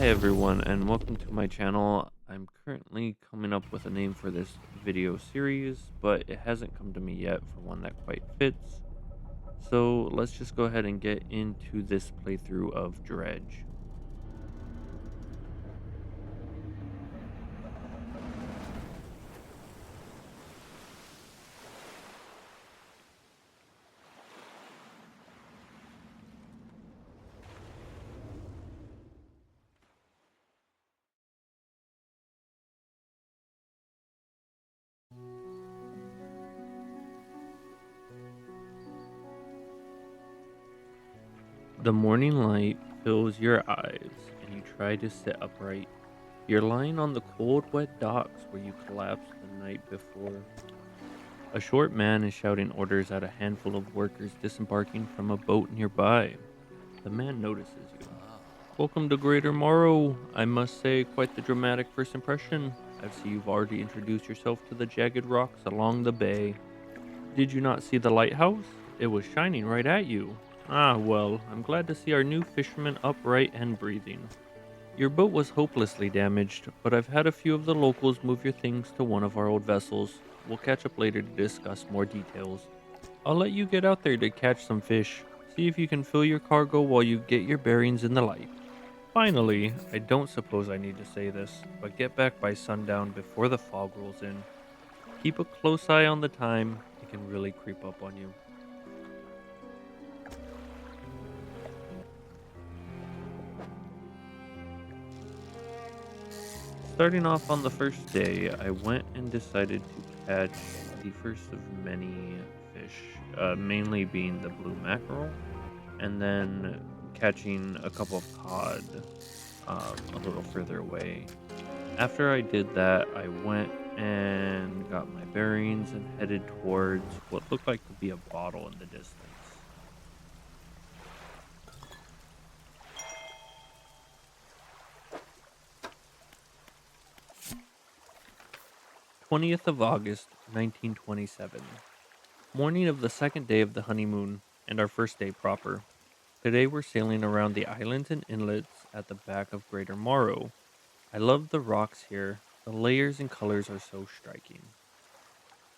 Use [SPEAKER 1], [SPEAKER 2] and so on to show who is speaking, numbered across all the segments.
[SPEAKER 1] Hey everyone, and welcome to my channel. I'm currently coming up with a name for this video series, but it hasn't come to me yet for one that quite fits. So let's just go ahead and get into this playthrough of Dredge. The morning light fills your eyes, and you try to sit upright. You're lying on the cold, wet docks where you collapsed the night before. A short man is shouting orders at a handful of workers disembarking from a boat nearby. The man notices you. Welcome to Greater Morrow. I must say, quite the dramatic first impression. I see you've already introduced yourself to the jagged rocks along the bay. Did you not see the lighthouse? It was shining right at you. Ah, well, I'm glad to see our new fisherman upright and breathing. Your boat was hopelessly damaged, but I've had a few of the locals move your things to one of our old vessels. We'll catch up later to discuss more details. I'll let you get out there to catch some fish. See if you can fill your cargo while you get your bearings in the light. Finally, I don't suppose I need to say this, but get back by sundown before the fog rolls in. Keep a close eye on the time, it can really creep up on you. Starting off on the first day, I went and decided to catch the first of many fish, mainly being the blue mackerel, and then catching a couple of cod a little further away. After I did that, I went and got my bearings and headed towards what looked like to be a bottle in the distance. 20th of August, 1927. Morning of the second day of the honeymoon, and our first day proper. Today we're sailing around the islands and inlets at the back of Greater Morrow. I love the rocks here. The layers and colors are so striking.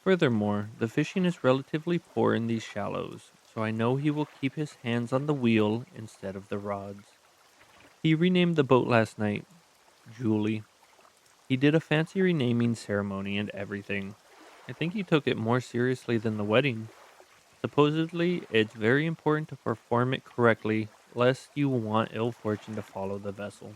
[SPEAKER 1] Furthermore, the fishing is relatively poor in these shallows, so I know he will keep his hands on the wheel instead of the rods. He renamed the boat last night, Julie. He did a fancy renaming ceremony and everything. I think he took it more seriously than the wedding. Supposedly, it's very important to perform it correctly, lest you want ill fortune to follow the vessel.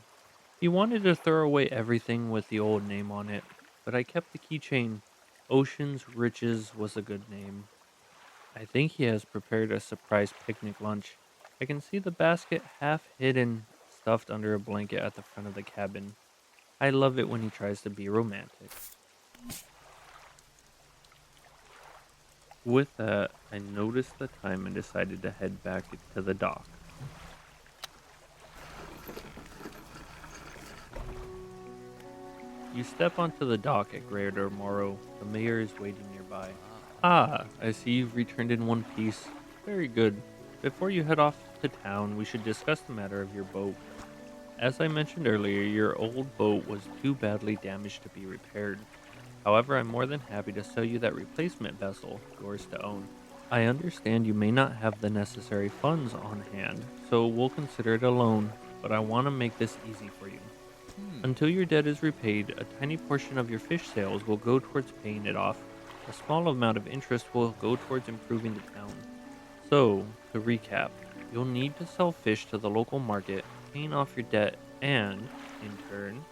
[SPEAKER 1] He wanted to throw away everything with the old name on it, but I kept the keychain. Ocean's Riches was a good name. I think he has prepared a surprise picnic lunch. I can see the basket half hidden, stuffed under a blanket at the front of the cabin. I love it when he tries to be romantic. With that, I noticed the time and decided to head back to the dock. You step onto the dock at Greater Morrow. The mayor is waiting nearby. Ah, I see you've returned in one piece. Very good. Before you head off to town, we should discuss the matter of your boat. As I mentioned earlier, your old boat was too badly damaged to be repaired. However, I'm more than happy to sell you that replacement vessel, yours to own. I understand you may not have the necessary funds on hand, so we'll consider it a loan, but I want to make this easy for you.
[SPEAKER 2] Hmm.
[SPEAKER 1] Until your debt is repaid, a tiny portion of your fish sales will go towards paying it off. A small amount of interest will go towards improving the town. So, to recap, you'll need to sell fish to the local market, paying off your debt, and, in turn,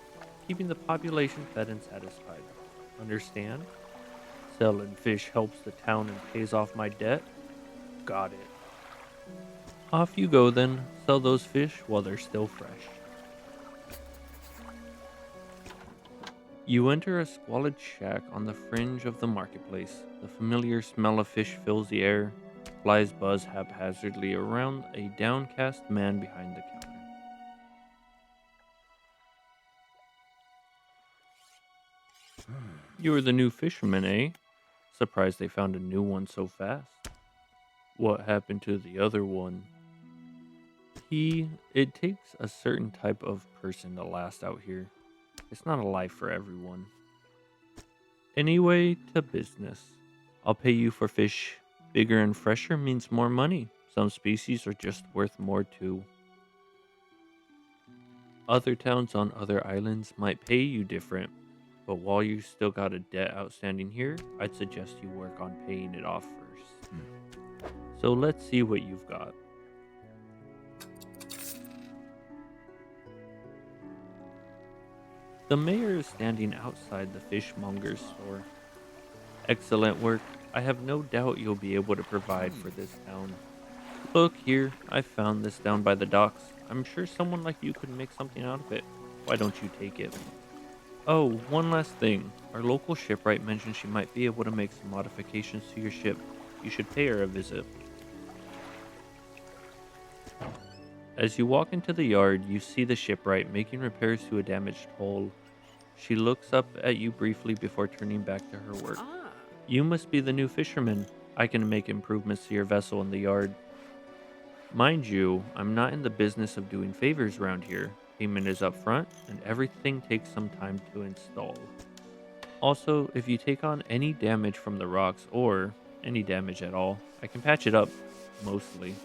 [SPEAKER 1] keeping the population fed and satisfied. Understand? Selling fish helps the town and pays off my debt? Got it. Off you go then, sell those fish while they're still fresh. You enter a squalid shack on the fringe of the marketplace. The familiar smell of fish fills the air. Flies buzz haphazardly around a downcast man behind the counter. You are the new fisherman, eh? Surprised they found a new one so fast. What happened to the other one? It takes a certain type of person to last out here. It's not a life for everyone. Anyway, to business. I'll pay you for fish. Bigger and fresher means more money. Some species are just worth more too. Other towns on other islands might pay you different, but while you still got a debt outstanding here, I'd suggest you work on paying it off first. So let's see what you've got. The mayor is standing outside the fishmonger's store. Excellent work. I have no doubt you'll be able to provide for this town. Look here, I found this down by the docks. I'm sure someone like you could make something out of it. Why don't you take it? Oh, one last thing. Our local shipwright mentioned she might be able to make some modifications to your ship. You should pay her a visit. As you walk into the yard, you see the shipwright making repairs to a damaged hull. She looks up at you briefly before turning back to her work. You must be the new fisherman. I can make improvements to your vessel in the yard. Mind you, I'm not in the business of doing favors around here. Payment is up front, and everything takes some time to install. Also, if you take on any damage from the rocks, or any damage at all, I can patch it up, mostly.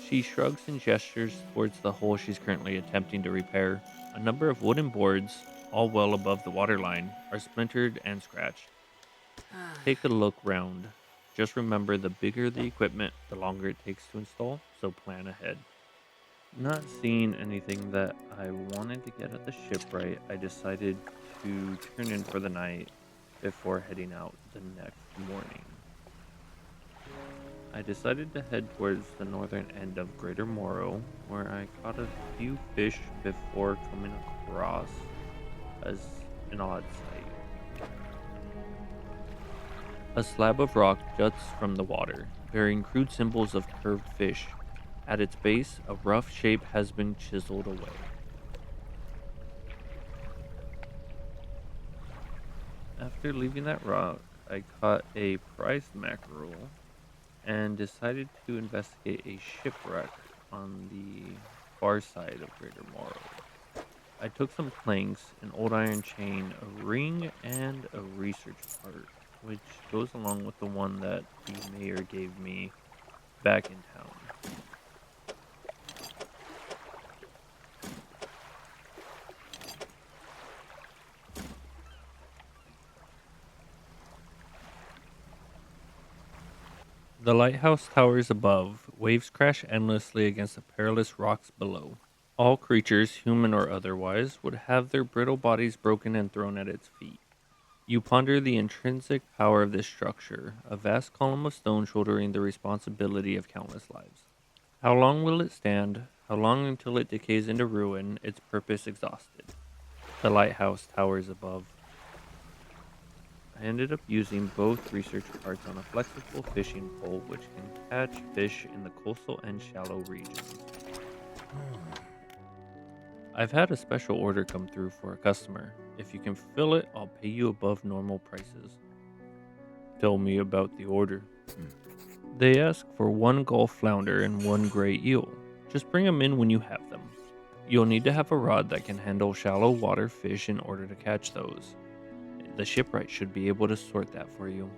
[SPEAKER 1] She shrugs and gestures towards the hole she's currently attempting to repair. A number of wooden boards, all well above the waterline, are splintered and scratched. Take a look round. Just remember, the bigger the equipment, the longer it takes to install, so plan ahead. Not seeing anything that I wanted to get at the shipwright, I decided to turn in for the night before heading out the next morning. I decided to head towards the northern end of Greater Morrow, where I caught a few fish before coming across as an odd sight. A slab of rock juts from the water, bearing crude symbols of curved fish. At its base, a rough shape has been chiseled away. After leaving that rock, I caught a prized mackerel and decided to investigate a shipwreck on the far side of Greater Morrow. I took some planks, an old iron chain, a ring, and a research cart, which goes along with the one that the mayor gave me back in town. The lighthouse towers above, waves crash endlessly against the perilous rocks below. All creatures, human or otherwise, would have their brittle bodies broken and thrown at its feet. You ponder the intrinsic power of this structure, a vast column of stone shouldering the responsibility of countless lives. How long will it stand? How long until it decays into ruin, its purpose exhausted? The lighthouse towers above. I ended up using both research carts on a flexible fishing pole which can catch fish in the coastal and shallow regions. I've had a special order come through for a customer. If you can fill it, I'll pay you above normal prices. Tell me about the order. They ask for one Gulf flounder and one gray eel. Just bring them in when you have them. You'll need to have a rod that can handle shallow water fish in order to catch those. The shipwright should be able to sort that for you.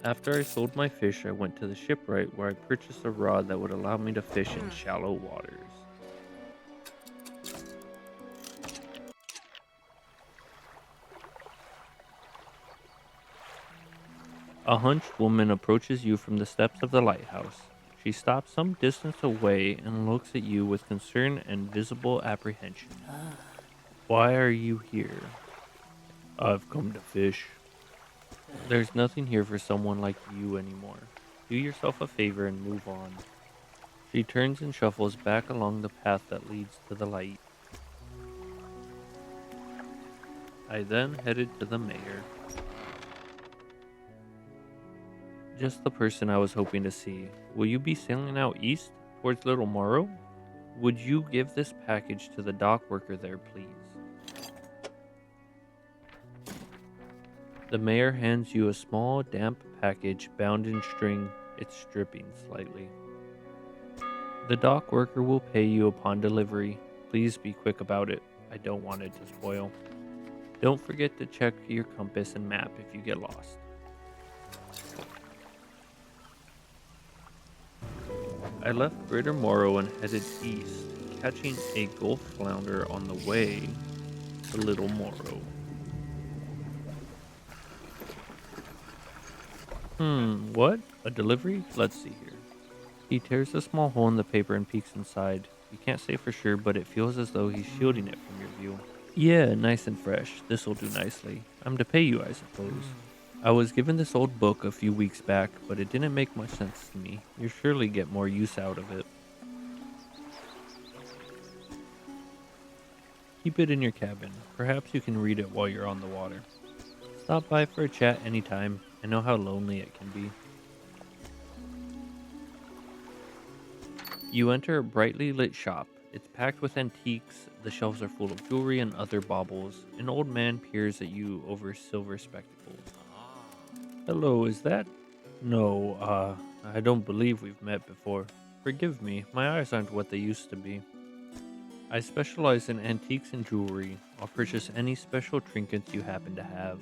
[SPEAKER 1] After I sold my fish, I went to the shipwright where I purchased a rod that would allow me to fish in shallow waters. A hunched woman approaches you from the steps of the lighthouse. She stops some distance away and looks at you with concern and visible apprehension. Why are you here? I've come to fish. There's nothing here for someone like you anymore. Do yourself a favor and move on. She turns and shuffles back along the path that leads to the light. I then headed to the mayor. Just the person I was hoping to see. Will you be sailing out east towards Little Morrow? Would you give this package to the dock worker there, please? The mayor hands you a small, damp package bound in string. It's dripping slightly. The dock worker will pay you upon delivery. Please be quick about it. I don't want it to spoil. Don't forget to check your compass and map if you get lost. I left Greater Morrow and headed east, catching a gulf flounder on the way to Little Morrow. What? A delivery? Let's see here. He tears a small hole in the paper and peeks inside. You can't say for sure, but it feels as though he's shielding it from your view. Yeah, nice and fresh. This'll do nicely. I'm to pay you, I suppose. I was given this old book a few weeks back, but it didn't make much sense to me. You'll surely get more use out of it. Keep it in your cabin. Perhaps you can read it while you're on the water. Stop by for a chat anytime. I know how lonely it can be. You enter a brightly lit shop. It's packed with antiques. The shelves are full of jewelry and other baubles. An old man peers at you over silver spectacles. Hello, is that? No, I don't believe we've met before. Forgive me, my eyes aren't what they used to be. I specialize in antiques and jewelry. I'll purchase any special trinkets you happen to have.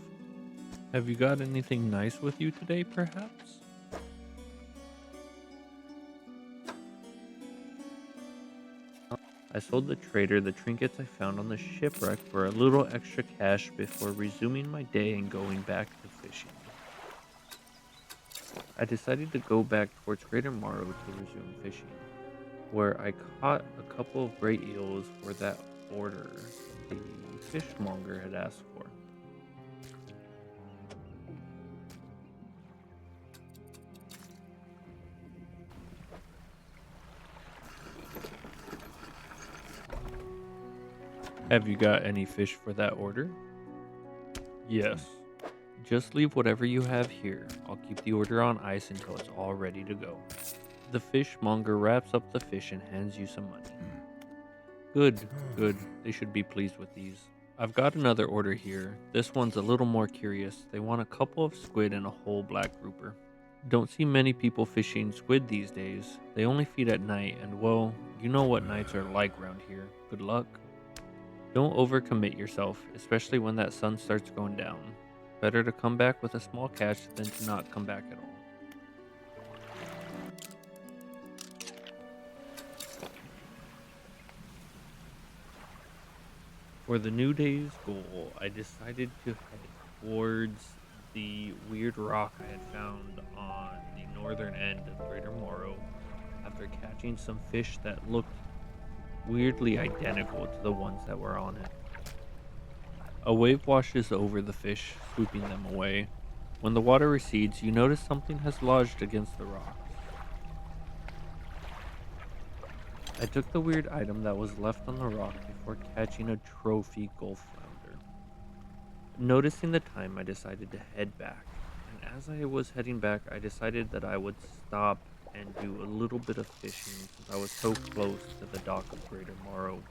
[SPEAKER 1] Have you got anything nice with you today, perhaps? I sold the trader the trinkets I found on the shipwreck for a little extra cash before resuming my day and going back to fishing. I decided to go back towards Greater Morrow to resume fishing, where I caught a couple of great eels for that order the fishmonger had asked for. Have you got any fish for that order? Yes. Just leave whatever you have here. I'll keep the order on ice until it's all ready to go. The fishmonger wraps up the fish and hands you some money. Good, good. They should be pleased with these. I've got another order here. This one's a little more curious. They want a couple of squid and a whole black grouper. Don't see many people fishing squid these days. They only feed at night, and well, you know what nights are like around here. Good luck. Don't overcommit yourself, especially when that sun starts going down. Better to come back with a small catch than to not come back at all. For the new day's goal, I decided to head towards the weird rock I had found on the northern end of Greater Morrow after catching some fish that looked weirdly identical to the ones that were on it. A wave washes over the fish, swooping them away. When the water recedes, you notice something has lodged against the rocks. I took the weird item that was left on the rock before catching a trophy gulf flounder. Noticing the time, I decided to head back, and as I was heading back, I decided that I would stop and do a little bit of fishing since I was so close to the dock of Greater Morrow.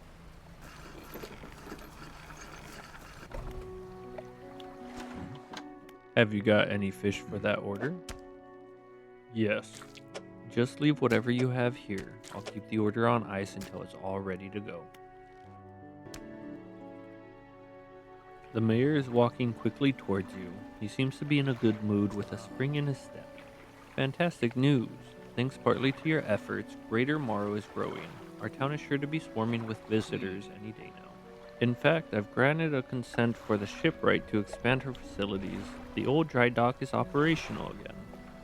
[SPEAKER 1] Have you got any fish for that order? Yes. Just leave whatever you have here. I'll keep the order on ice until it's all ready to go. The mayor is walking quickly towards you. He seems to be in a good mood with a spring in his step. Fantastic news. Thanks partly to your efforts, Greater Morrow is growing. Our town is sure to be swarming with visitors any day now. In fact, I've granted a consent for the shipwright to expand her facilities. The old dry dock is operational again.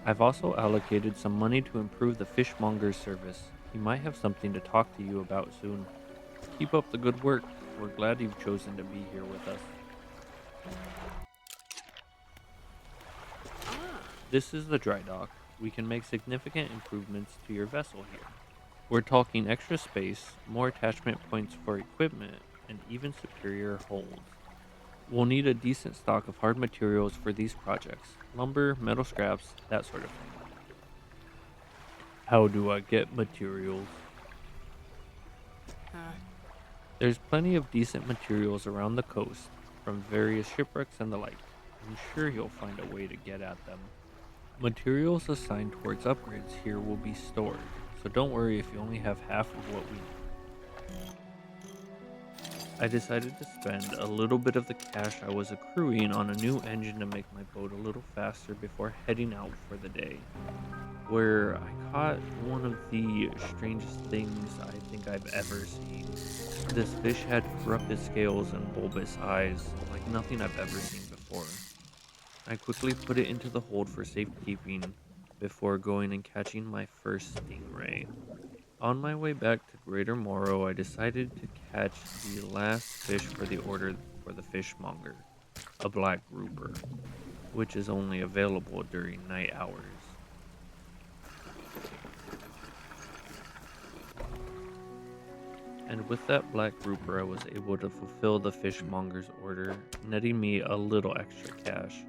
[SPEAKER 1] I've also allocated some money to improve the fishmonger's service. He might have something to talk to you about soon. Keep up the good work. We're glad you've chosen to be here with us. This is the dry dock. We can make significant improvements to your vessel here. We're talking extra space, more attachment points for equipment, and even superior holds. We'll need a decent stock of hard materials for these projects. Lumber, metal scraps, that sort of thing. How do I get materials? There's plenty of decent materials around the coast, from various shipwrecks and the like. I'm sure he'll find a way to get at them. Materials assigned towards upgrades here will be stored, so don't worry if you only have half of what we need. I decided to spend a little bit of the cash I was accruing on a new engine to make my boat a little faster before heading out for the day, where I caught one of the strangest things I think I've ever seen. This fish had corrupted scales and bulbous eyes, like nothing I've ever seen before. I quickly put it into the hold for safekeeping before going and catching my first stingray. On my way back to Greater Morrow, I decided to catch the last fish for the order for the fishmonger, a black grouper, which is only available during night hours. And with that black grouper, I was able to fulfill the fishmonger's order, netting me a little extra cash.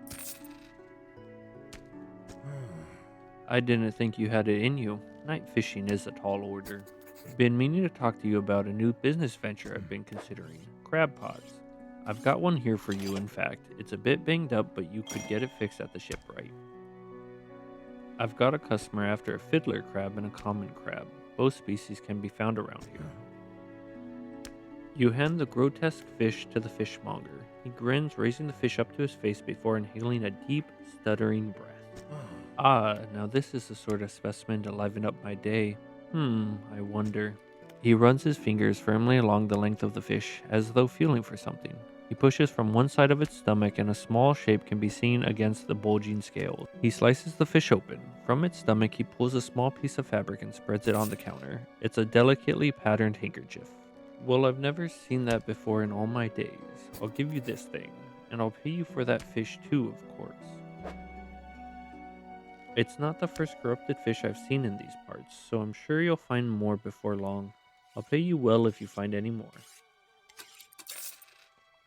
[SPEAKER 1] I didn't think you had it in you. Night fishing is a tall order. Been meaning to talk to you about a new business venture I've been considering, crab pots. I've got one here for you, in fact. It's a bit banged up, but you could get it fixed at the shipwright. I've got a customer after a fiddler crab and a common crab. Both species can be found around here. You hand the grotesque fish to the fishmonger. He grins, raising the fish up to his face before inhaling a deep, stuttering breath. Ah, now this is the sort of specimen to liven up my day. I wonder. He runs his fingers firmly along the length of the fish, as though feeling for something. He pushes from one side of its stomach and a small shape can be seen against the bulging scales. He slices the fish open. From its stomach he pulls a small piece of fabric and spreads it on the counter. It's a delicately patterned handkerchief. Well, I've never seen that before in all my days. I'll give you this thing, and I'll pay you for that fish too, of course. It's not the first corrupted fish I've seen in these parts, so I'm sure you'll find more before long. I'll pay you well if you find any more.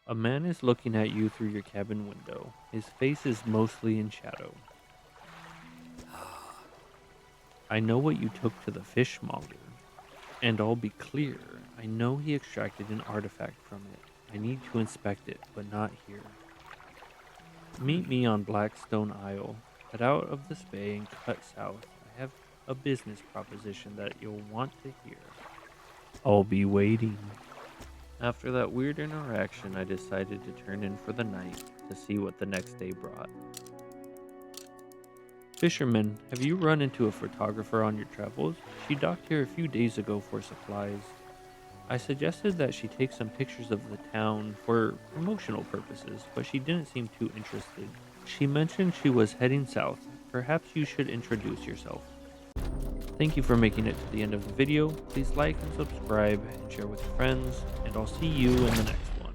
[SPEAKER 1] A man is looking at you through your cabin window. His face is mostly in shadow. I know what you took to the fishmonger, and I'll be clear. I know he extracted an artifact from it. I need to inspect it, but not here. Meet me on Blackstone Isle. Head out of this bay and cut south. I have a business proposition that you'll want to hear. I'll be waiting. After that weird interaction, I decided to turn in for the night to see what the next day brought. Fisherman, have you run into a photographer on your travels? She docked here a few days ago for supplies. I suggested that she take some pictures of the town for promotional purposes, but she didn't seem too interested. She mentioned she was heading south. Perhaps you should introduce yourself. Thank you for making it to the end of the video. Please like and subscribe and share with your friends, and I'll see you in the next one.